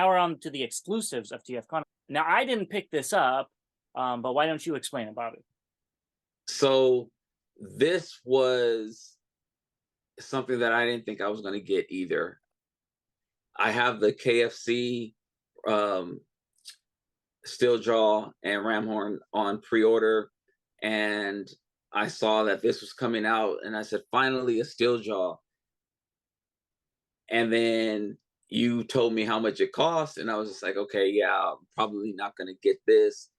now we're on to the exclusives of TFcon. Now, I didn't pick this up, but why don't you explain about it? So this was something that I didn't think I was going to get either. I have the KFC um, steel jaw and ram horn on pre-order, and I saw that this was coming out, and I said, "Finally, a steel jaw." And then you told me how much it cost, and I was just like, "Okay, yeah, I'm probably not going to get this."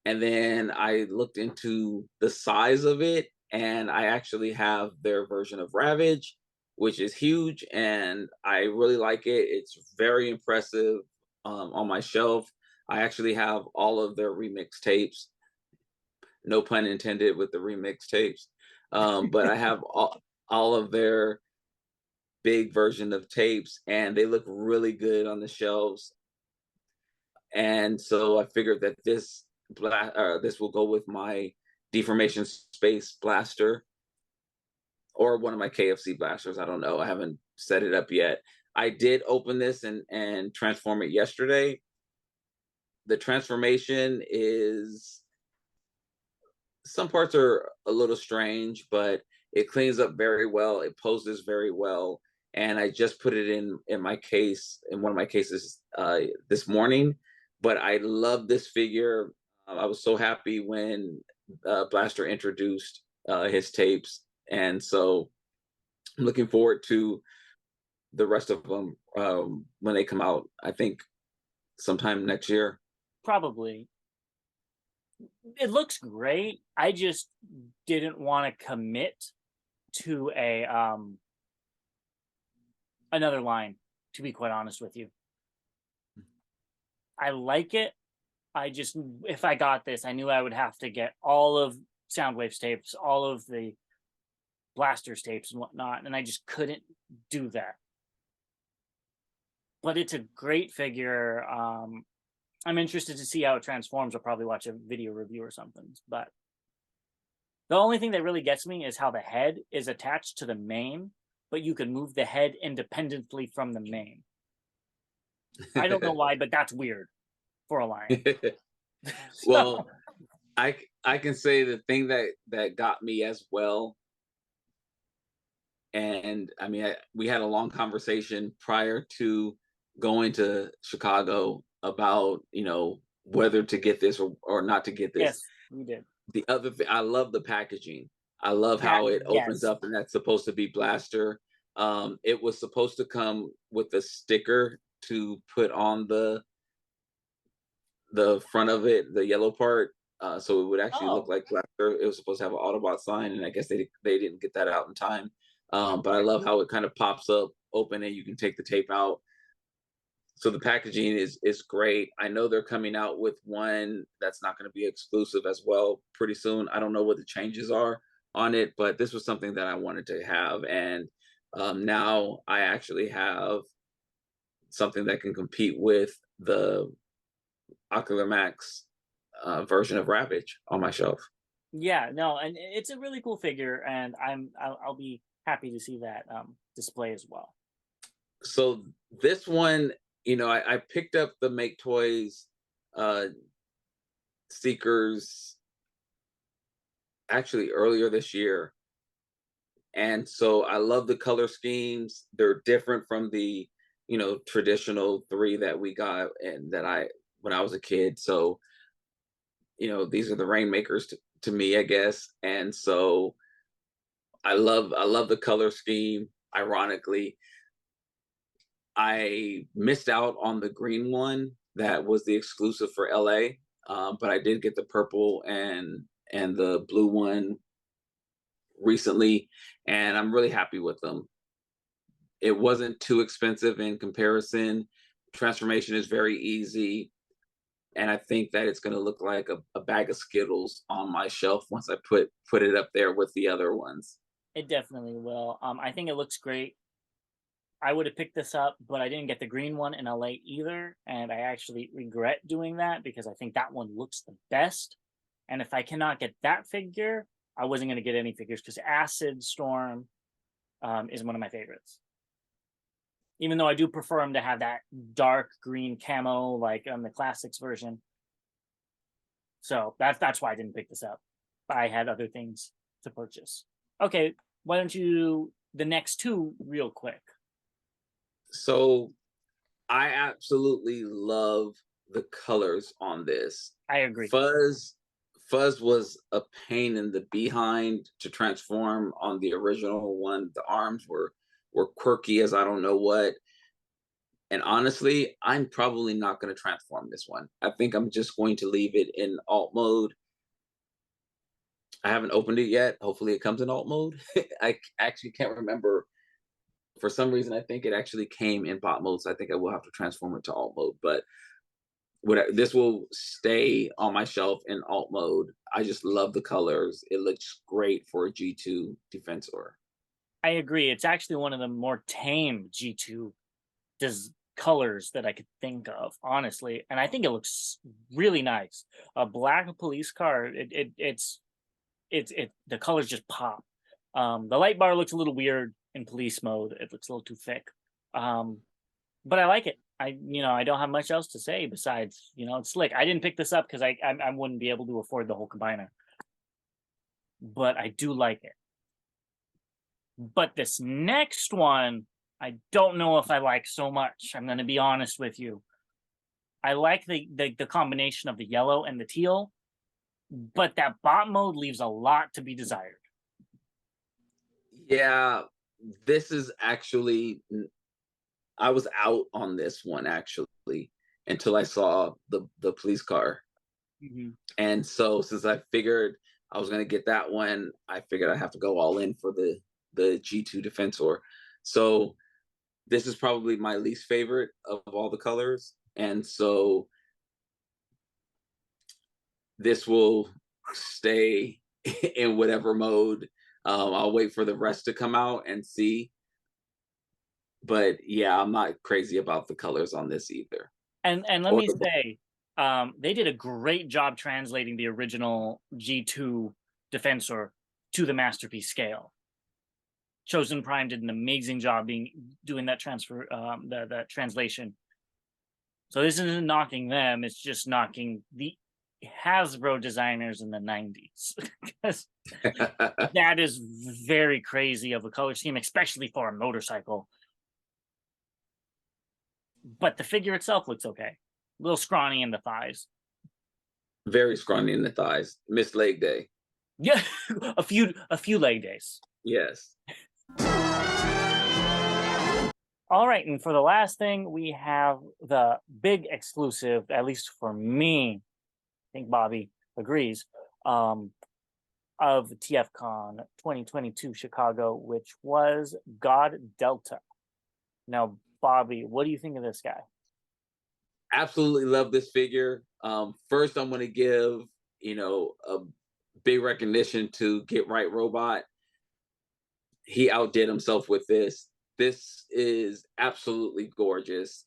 And then I looked into the size of it, and I actually have their version of Ravage, which is huge, and I really like it. It's very impressive on my shelf. I actually have all of their remix tapes. No pun intended with the remix tapes. But I have all of their big version of tapes, and they look really good on the shelves. And so I figured that this will go with my deformation space blaster or one of my KFC blasters. I don't know. I haven't set it up yet. I did open this and transform it yesterday. The transformation is, some parts are a little strange, but it cleans up very well. It poses very well. And I just put it in my case, in one of my cases this morning. But I love this figure. I was so happy when Blaster introduced his tapes, and so I'm looking forward to the rest of them when they come out. I think sometime next year. Probably. It looks great. I just didn't want to commit to a another line, to be quite honest with you. I like it. I just, if I got this, I knew I would have to get all of Soundwave's tapes, all of the Blasters tapes and whatnot, and I just couldn't do that. But it's a great figure. I'm interested to see how it transforms. I'll probably watch a video review or something. But the only thing that really gets me is how the head is attached to the mane, but you can move the head independently from the mane. I don't know why, but that's weird for a lion. Well, I can say the thing that got me as well, and I mean, we had a long conversation prior to going to Chicago about, whether to get this or not to get this. Yes, we did. The other thing, I love the packaging. I love That, how it opens yes. up, and that's supposed to be Blaster. It was supposed to come with a sticker to put on the front of it, the yellow part, so it would actually look Oh, like Blaster. It was supposed to have an Autobot sign, and I guess they didn't get that out in time. But I love how it kind of pops up open, and you can take the tape out. So the packaging is great. I know they're coming out with one that's not going to be exclusive as well pretty soon. I don't know what the changes are on it, but this was something that I wanted to have, and now I actually have something that can compete with the Ocular Max version of Ravage on my shelf. yeah, no, and it's a really cool figure, and I'll be happy to see that display as well. So this one, I picked up the Make Toys uh, Seekers actually earlier this year. And so I love the color schemes. They're different from the, traditional three that we got and that when I was a kid. So, these are the rainmakers to me, I guess. And so I love the color scheme. Ironically, I missed out on the green one that was the exclusive for LA, but I did get the purple and the blue one recently, and I'm really happy with them. It wasn't too expensive in comparison. Transformation is very easy, and I think that it's going to look like a bag of Skittles on my shelf once I put it up there with the other ones. It definitely will. I think it looks great. I would have picked this up, but I didn't get the green one in LA either, and I actually regret doing that because I think that one looks the best. And if I cannot get that figure, I wasn't going to get any figures because Acid Storm is one of my favorites. Even though I do prefer him to have that dark green camo like on the classics version. So that's why I didn't pick this up. I had other things to purchase. Okay, why don't you the next two real quick? So I absolutely love the colors on this. I agree. Fuzz Fuzz was a pain in the behind to transform on the original one. The arms were quirky as I don't know what. And honestly, I'm probably not going to transform this one. I think I'm just going to leave it in alt mode. I haven't opened it yet. Hopefully it comes in alt mode. Actually can't remember. For some reason, I think it actually came in bot mode, so I think I will have to transform it to alt mode. But this will stay on my shelf in alt mode. I just love the colors. It looks great for a G2 Defensor. I agree. It's actually one of the more tame G2 colors that I could think of, honestly. And I think it looks really nice. A black police car, the colors just pop. The light bar looks a little weird in police mode. It looks a little too thick. But I like it. I don't have much else to say besides, it's slick. I didn't pick this up because I wouldn't be able to afford the whole combiner. But I do like it. But this next one, I don't know if I like so much. I'm going to be honest with you. I like the combination of the yellow and the teal, but that bot mode leaves a lot to be desired. Yeah, this is actually I was out on this one actually until I saw the police car. Mm-hmm. And so since I figured I was going to get that one, I figured I have to go all in for the G2 Defensor. So this is probably my least favorite of all the colors. And so this will stay in whatever mode. I'll wait for the rest to come out and see. But yeah, I'm not crazy about the colors on this either. And let Or me the say, they did a great job translating the original G2 Defensor to the masterpiece scale. Chosen Prime did an amazing job doing that the translation. So this isn't knocking them; it's just knocking the Hasbro designers in the 90s. Because that is very crazy of a color scheme, especially for a motorcycle. But the figure itself looks okay. A little scrawny in the thighs. very scrawny in the thighs. Missed leg day. Yeah, a few leg days. Yes. All right, and for the last thing, we have the big exclusive, at least for me. I think Bobby agrees. Of TFcon 2022 Chicago, which was God Delta. Now, Bobby, what do you think of this guy? Absolutely love this figure. First, I'm going to give, a big recognition to Get Right Robot. He outdid himself with this. This is absolutely gorgeous.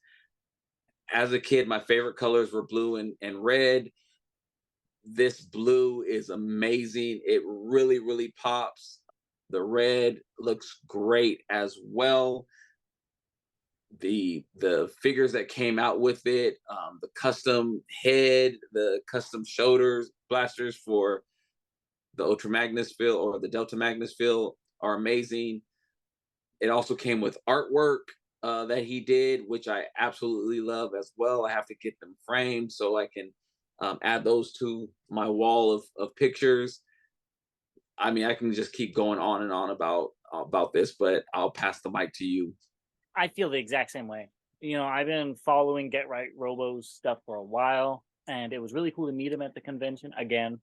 As a kid, my favorite colors were blue and red. This blue is amazing. It really, really pops. The red looks great as well. The figures that came out with it, the custom head, the custom shoulders, blasters for the Ultra Magnus fill or the Delta Magnus fill are amazing. It also came with artwork that he did, which I absolutely love as well. I have to get them framed so I can add those to my wall of pictures. I mean, I can just keep going on and on about this, but I'll pass the mic to you. I feel the exact same way. I've been following Get Right Robo's stuff for a while, and it was really cool to meet him at the convention again.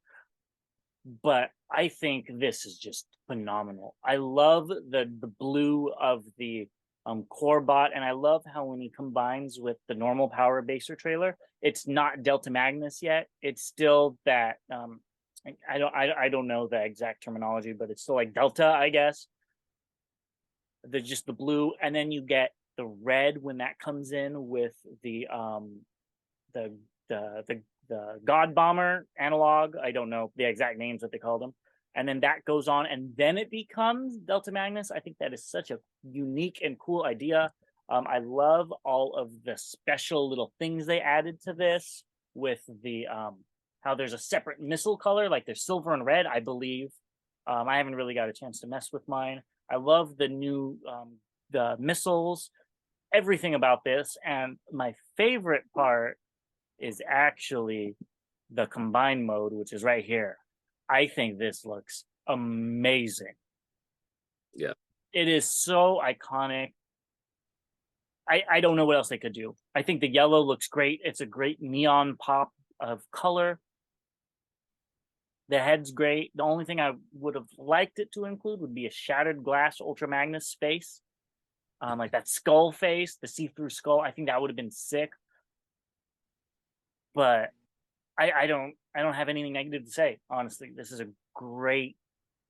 But I think this is just phenomenal. I love the blue of the core bot, and I love how when he combines with the normal power baser trailer, it's not Delta Magnus yet. It's still that I don't know the exact terminology, but it's still like Delta, I guess. Just the blue, and then you get the red when that comes in with the the the God Bomber analog. I don't know the exact names that they call them. And then that goes on, and then it becomes Delta Magnus. I think that is such a unique and cool idea. I love all of the special little things they added to this with the how there's a separate missile color, like there's silver and red, I believe. I haven't really got a chance to mess with mine. I love the new the missiles, everything about this, and my favorite part is actually the combined mode, which is right here. I think this looks amazing. Yeah. It is so iconic. I don't know what else they could do. I think the yellow looks great. It's a great neon pop of color. The head's great. The only thing I would have liked it to include would be a shattered glass Ultra Magnus space. Like that skull face, the see-through skull. I think that would have been sick. But I don't have anything negative to say, honestly. This is a great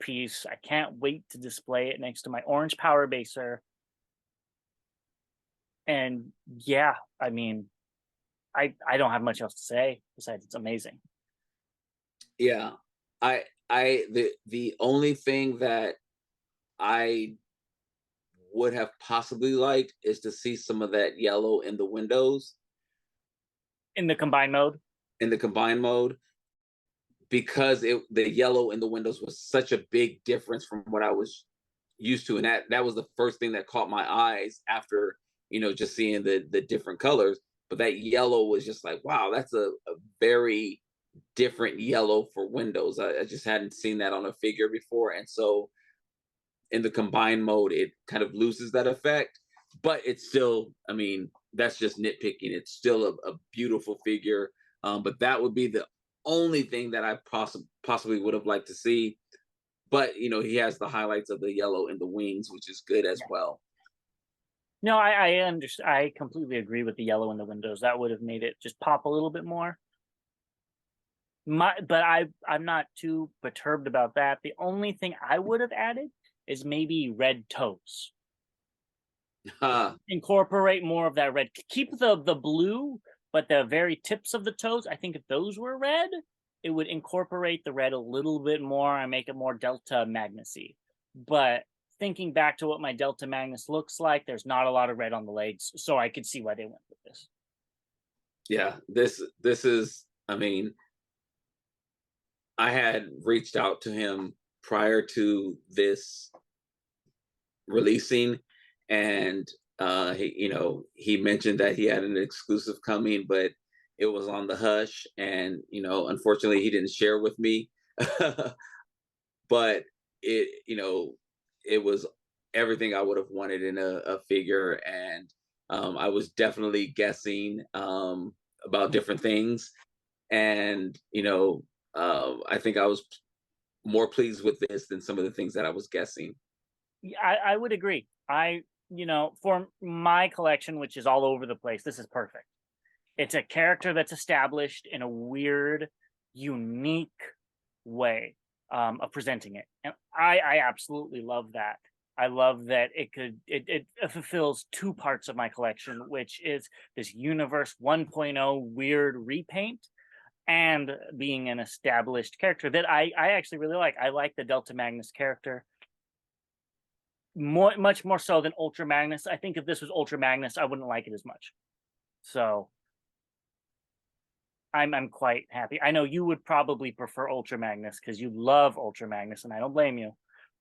piece. I can't wait to display it next to my orange power baser. And yeah, I mean, I don't have much else to say besides it's amazing. Yeah. The only thing that I would have possibly liked is to see some of that yellow in the windows In the combined mode, in the combined mode, because the yellow in the windows was such a big difference from what I was used to, and that was the first thing that caught my eyes after, just seeing the different colors. But that yellow was just like, wow, that's a very different yellow for windows. I just hadn't seen that on a figure before, and so in the combined mode, it kind of loses that effect. But it's still, I mean, that's just nitpicking. It's still a beautiful figure. But that would be the only thing that I possibly would have liked to see. But he has the highlights of the yellow in the wings, which is good as yeah. well. No, I understand. I completely agree with the yellow in the windows. That would have made it just pop a little bit more. But I'm not too perturbed about that. The only thing I would have added is maybe red toes. Incorporate more of that red. Keep the blue, but the very tips of the toes, I think if those were red, it would incorporate the red a little bit more and make it more Delta Magnusy. But thinking back to what my Delta Magnus looks like, there's not a lot of red on the legs, so I could see why they went with this. Yeah, this is, I mean, I had reached out to him prior to this releasing, and he mentioned that he had an exclusive coming, but it was on the hush, and unfortunately he didn't share with me. But it was everything I would have wanted in a figure, and I was definitely guessing about different things, and I think I was more pleased with this than some of the things that I was guessing. Yeah, I would agree. For my collection, which is all over the place, this is perfect. It's a character that's established in a weird, unique way of presenting it, and I absolutely love that. I love that it fulfills two parts of my collection, which is this universe 1.0 weird repaint and being an established character that I actually really like. I like the Delta Magnus character much more so than Ultra Magnus. I think if this was Ultra Magnus, I wouldn't like it as much. So I'm quite happy. I know you would probably prefer Ultra Magnus because you love Ultra Magnus, and I don't blame you.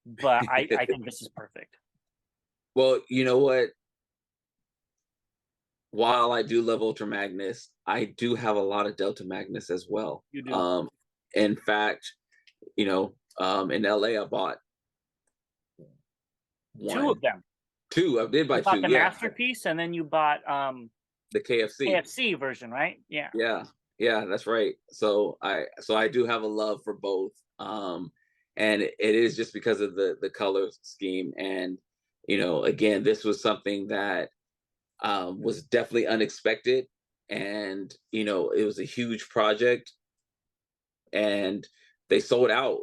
But I think this is perfect. Well, you know what? While I do love Ultra Magnus, I do have a lot of Delta Magnus as well. You do In fact, in LA, I bought two one, of them. two. I did You buy bought two. the Yeah, masterpiece, and then you bought the KFC. KFC version, right? Yeah. Yeah, yeah, that's right. So I do have a love for both, and it is just because of the color scheme, and again, this was something that was definitely unexpected, and it was a huge project, and they sold out,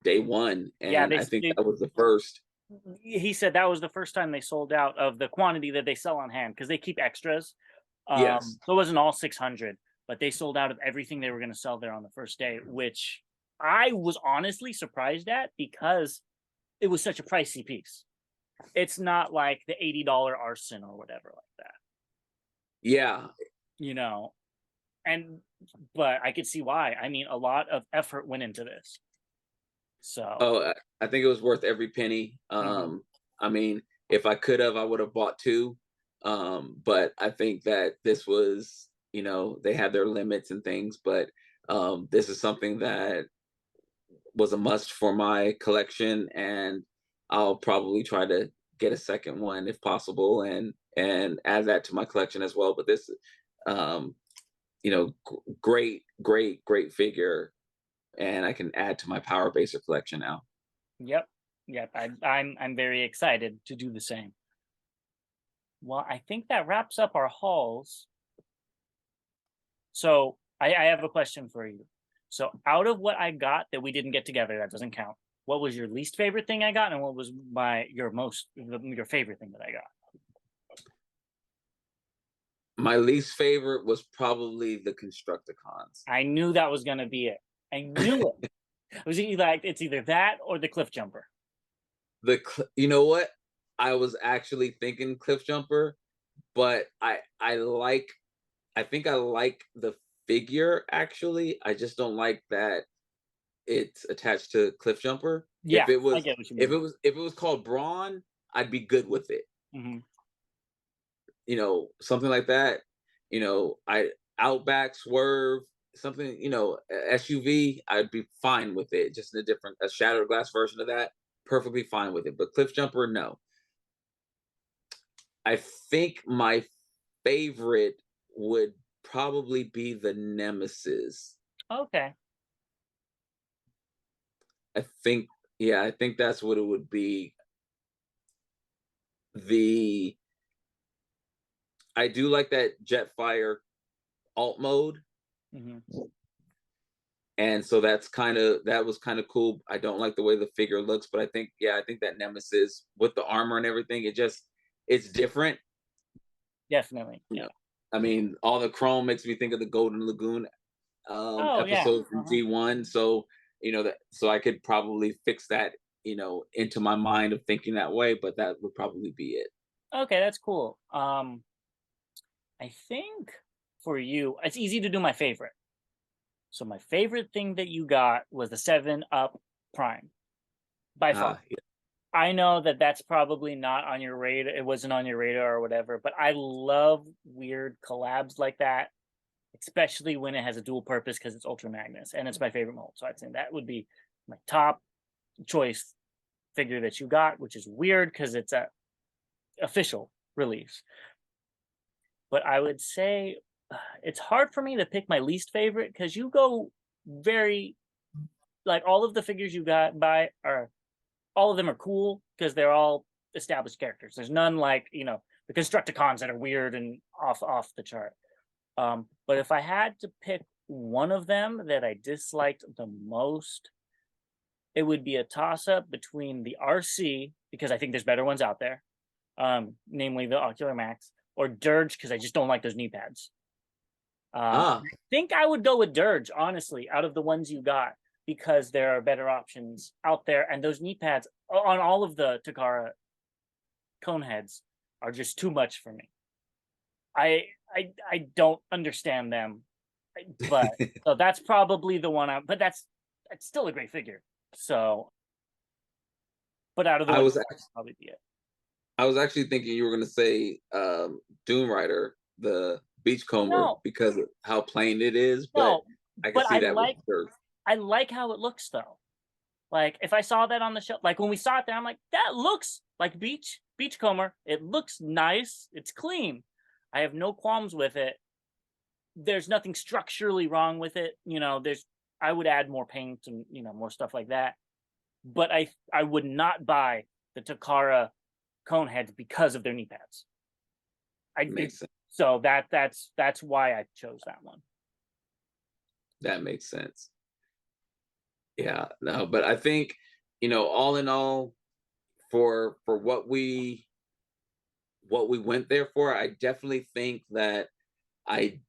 day one, Yeah, and I think that was the first. he said that was the first time they sold out of the quantity that they sell on hand because they keep extras. Yes. So it wasn't all 600, but they sold out of everything they were going to sell there on the first day, which I was honestly surprised at because it was such a pricey piece. It's not like the $80 arson or whatever like that, Yeah. you know. And but I could see why. I mean, a lot of effort went into this. So, Oh, I think it was worth every penny. mhm. I mean, if I could have, I would have bought two. But I think that this was, they had their limits and things, but this is something that was a must for my collection, and I'll probably try to get a second one if possible, and add that to my collection as well. But this, um, great, great, great figure, and I can add to my Power Baser collection now. Yep. Yep. I'm very excited to do the same. Well, I think that wraps up our hauls. So I have a question for you. So out of what I got that we didn't get together, that doesn't count. What was your least favorite thing I got, and what was your favorite thing that I got? My least favorite was probably the Constructicons. I knew that was gonna be it. I knew it. It was it's either that or the cliff jumper. You know what? I was actually thinking Cliff Jumper, but I think I like the figure actually. I just don't like that it's attached to Cliff Jumper. Yeah, I get what you mean. If it was called Brawn, I'd be good with it. Hmm. Something like that. I Outback Swerve, something, SUV, I'd be fine with it. Just in a shattered glass version of that, perfectly fine with it. But Cliff Jumper, no. I think my favorite would probably be the Nemesis. Okay. I think, yeah, I think that's what it would be. The I do like that Jetfire alt mode, Hmm. and so that was kind of cool. I don't like the way the figure looks, but I think that Nemesis with the armor and everything, it's different. Definitely. You Yeah. know, I mean, all the chrome makes me think of the Golden Lagoon Oh yeah. episode from Uh-huh. G1. So, so I could probably fix that, into my mind of thinking that way, but that would probably be it. Okay, that's cool. I think for you, it's easy to do my favorite. So my favorite thing that you got was the 7 Up Prime by far. Yeah. I know that that's probably not on your radar. It wasn't on your radar or whatever, but I love weird collabs like that, especially when it has a dual purpose because it's Ultra Magnus and it's my favorite mold. So I'd say that would be my top choice figure that you got, which is weird because it's a official release. But I would say it's hard for me to pick my least favorite because you go very like all of the figures you got by are all of them are cool because they're all established characters. There's none like the Constructicons that are weird and off the chart. But if I had to pick one of them that I disliked the most, it would be a toss up between the RC because I think there's better ones out there, namely the Ocular Max, or Dirge because I just don't like those knee pads. Ah, I think I would go with Dirge, honestly, out of the ones you got, because there are better options out there, and those knee pads on all of the Takara cone heads are just too much for me. I don't understand them, but so that's probably the one. But that's still a great figure. So, but out of the I ones, was probably be it. I was actually thinking you were gonna say Doom Rider, the Beachcomber, No, because of how plain it is, but no, I can but see that with Dirt. I like how it looks though. Like if I saw that on the show, like when we saw it there, I'm like, that looks like beachcomber. It looks nice. It's clean. I have no qualms with it. There's nothing structurally wrong with it. I would add more paint and more stuff like that. But I would not buy the Takara cone heads because of their knee pads. I it, Makes sense. so that's why I chose that one. That makes sense. Yeah, no, but I think, all in all, for what we went there for, I definitely think that I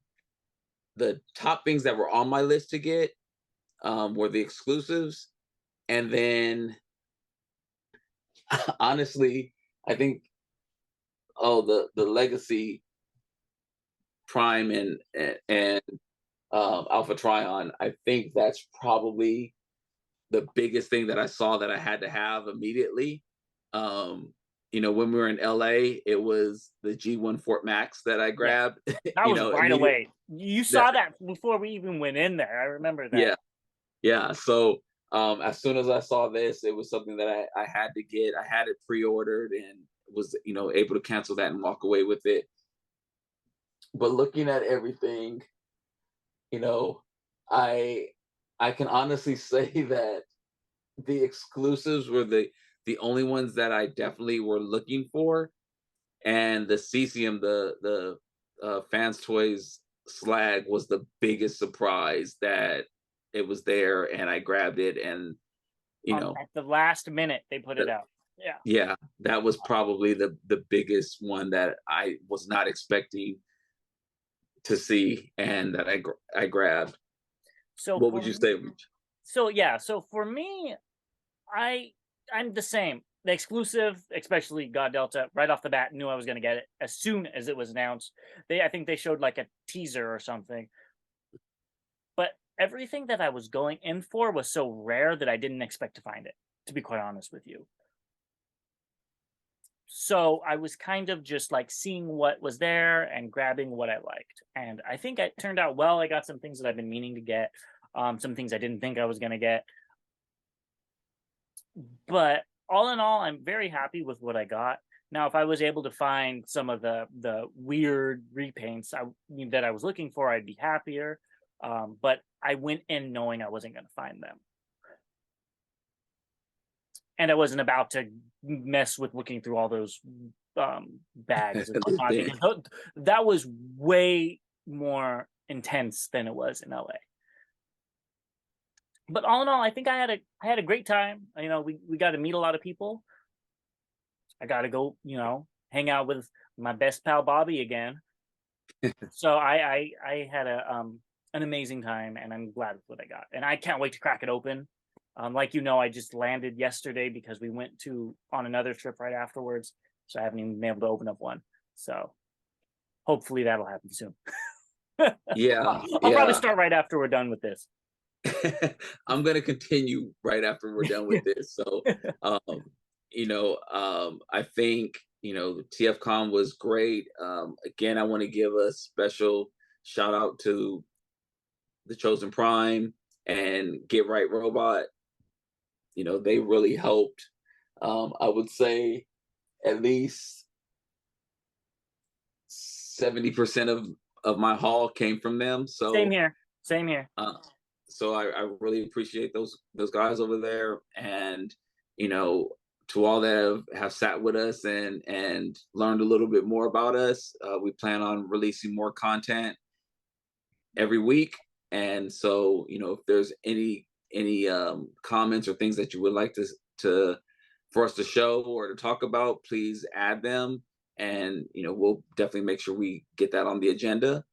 the top things that were on my list to get were the exclusives, and then honestly, I think, oh, the Legacy Prime and Alpha Trion. I think that's probably the biggest thing that I saw that I had to have immediately. Um, when we were in LA, it was the G1 Fort Max that I Yeah, grabbed, that was right immediately. away. You That saw that before we even went in there. I remember that. Yeah, yeah. So as soon as I saw this, it was something that I had to get. I had it pre-ordered and was able to cancel that and walk away with it. But looking at everything, you know, I I can honestly say that the exclusives were the only ones that I definitely were looking for, and the cesium, the fans toys slag was the biggest surprise that it was there, and I grabbed it, and you know, At the last minute, they put it the, out. Yeah. yeah, that was probably the biggest one that I was not expecting to see, and that I grabbed. So What for would you me, say? so for me, I I'm the same. The exclusive, especially God Delta, right off the bat, knew I was going to get it as soon as it was announced. I think they showed like a teaser or something, but everything that I was going in for was so rare that I didn't expect to find it. To be quite honest with you, so I was kind of just like seeing what was there and grabbing what I liked, and I think it turned out well. I got some things that I've been meaning to get, some things I didn't think I was going to get, but all in all, I'm very happy with what I got. Now, if I was able to find some of the weird repaints that I was looking for, I'd be happier. But I went in knowing I wasn't going to find them, and I wasn't about to mess with looking through all those bags and Those whatnot big. because that was way more intense than it was in LA. But all in all, I think I had a great time. We got to meet a lot of people. I got to go, hang out with my best pal Bobby again. So I had an amazing time, and I'm glad with what I got, and I can't wait to crack it open. Like I just landed yesterday because we went to on another trip right afterwards, so I haven't even been able to open up one. So hopefully that'll happen soon. Yeah, I'll probably yeah. start right after we're done with this. I'm gonna continue right after we're done with this. So, um, I think TFcon was great. Again, I want to give a special shout out to the Chosen Prime and Get Right Robot. They really helped. I would say at least 70% of my haul came from them. Same So here. Same here. Uh, so I really appreciate those guys over there, and you know, to all that have sat with us and learned a little bit more about us. We plan on releasing more content every week, and so if there's any comments or things that you would like to for us to show or to talk about, please add them, and we'll definitely make sure we get that on the agenda.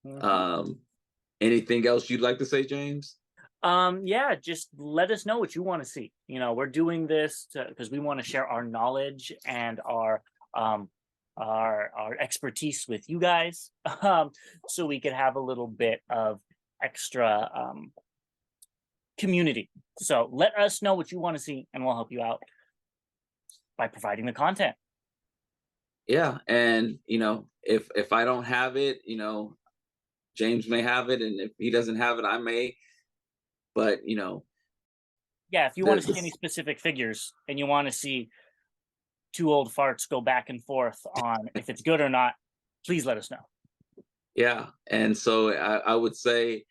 Mhm. Um, Anything else you'd like to say, James? Yeah, just let us know what you want to see. We're doing this because we want to share our knowledge and um our expertise with you guys, so we could have a little bit of extra community. So let us know what you want to see, and we'll help you out by providing the content. Yeah, and if I don't have it, James may have it, and if he doesn't have it, I may. But Yeah, if you want the to see any specific figures and you want to see two old farts go back and forth on if it's good or not, please let us know. yeah, and so I would say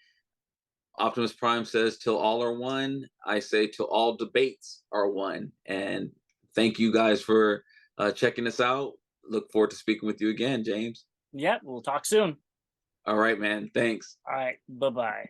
Optimus Prime says till all are one. I say till all debates are one. And thank you guys for checking us out. Look forward to speaking with you again, James. Yeah, we'll talk soon. All right, man. Thanks. All right, bye bye.